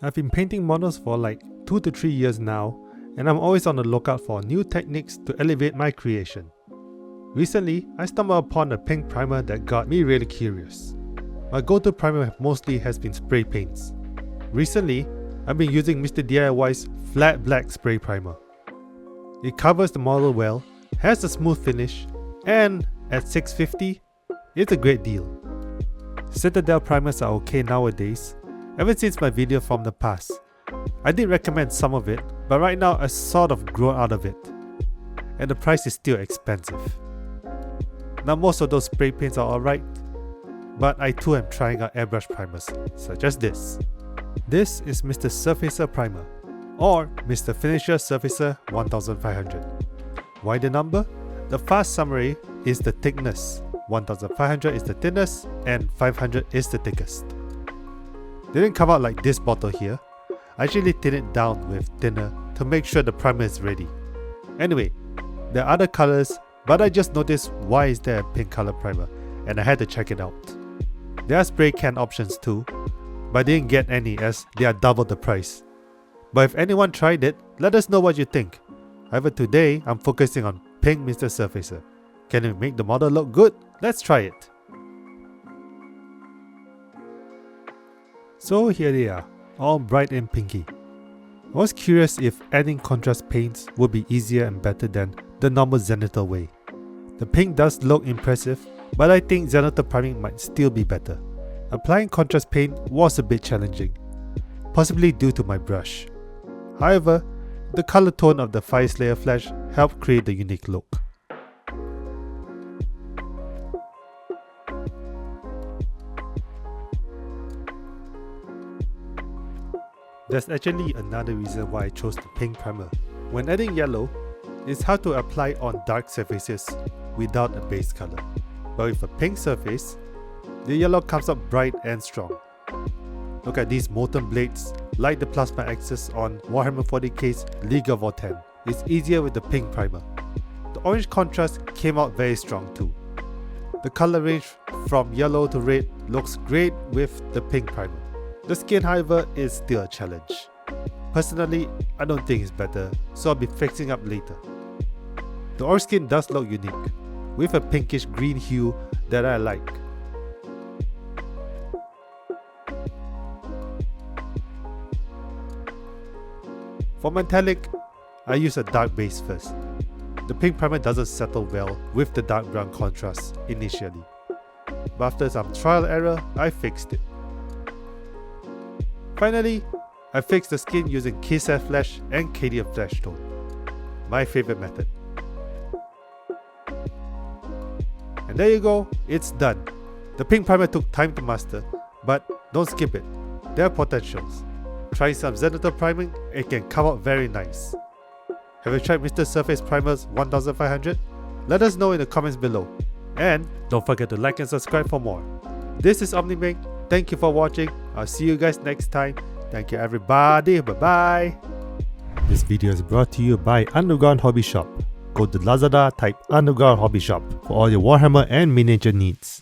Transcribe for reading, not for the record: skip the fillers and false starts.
I've been painting models for like 2 to 3 years now, and I'm always on the lookout for new techniques to elevate my creation. Recently, I stumbled upon a pink primer that got me really curious. My go-to primer mostly has been spray paints. Recently, I've been using Mr. DIY's flat black spray primer. It covers the model well, has a smooth finish, and at $6.50, it's a great deal. Citadel primers are okay nowadays, ever since my video from the past. I did recommend some of it, but right now I sort of grown out of it. And the price is still expensive. Now most of those spray paints are alright, but I too am trying out airbrush primers, such as this. This is Mr. Surfacer Primer, or Mr. Finisher Surfacer 1500. Why the number? The fast summary is the thickness, 1500 is the thinnest, and 500 is the thickest. Didn't come out like this bottle here. I actually thin it down with thinner to make sure the primer is ready. Anyway, there are other colors, but I just noticed why is there a pink color primer, and I had to check it out. There are spray can options too, but I didn't get any as they are double the price. But if anyone tried it, let us know what you think. However, today I'm focusing on pink Mr. Surfacer. Can it make the model look good? Let's try it. So here they are, all bright and pinky. I was curious if adding contrast paints would be easier and better than the normal zenithal way. The pink does look impressive, but I think zenithal priming might still be better. Applying contrast paint was a bit challenging, possibly due to my brush. However, the color tone of the Fire Slayer flash helped create the unique look. There's actually another reason why I chose the pink primer. When adding yellow, it's hard to apply on dark surfaces without a base color. But with a pink surface, the yellow comes up bright and strong. Look at these molten blades, like the plasma axes on Warhammer 40k's League of War 10. It's easier with the pink primer. The orange contrast came out very strong too. The color range from yellow to red looks great with the pink primer. The skin, however, is still a challenge. Personally, I don't think it's better, so I'll be fixing up later. The orange skin does look unique, with a pinkish green hue that I like. For metallic, I use a dark base first. The pink primer doesn't settle well with the dark brown contrast initially, but after some trial and error, I fixed it. Finally, I fixed the skin using KSF Flash and KDF Flash Tone, my favorite method. And there you go, it's done. The pink primer took time to master, but don't skip it, there are potentials. Try some zenithal priming, it can come out very nice. Have you tried Mr. Surface Primer's 1500? Let us know in the comments below. And don't forget to like and subscribe for more. This is OmniMing. Thank you for watching. I'll see you guys next time. Thank you everybody. Bye bye. This video is brought to you by Underground Hobby Shop. Go to Lazada, type Underground Hobby Shop for all your Warhammer and miniature needs.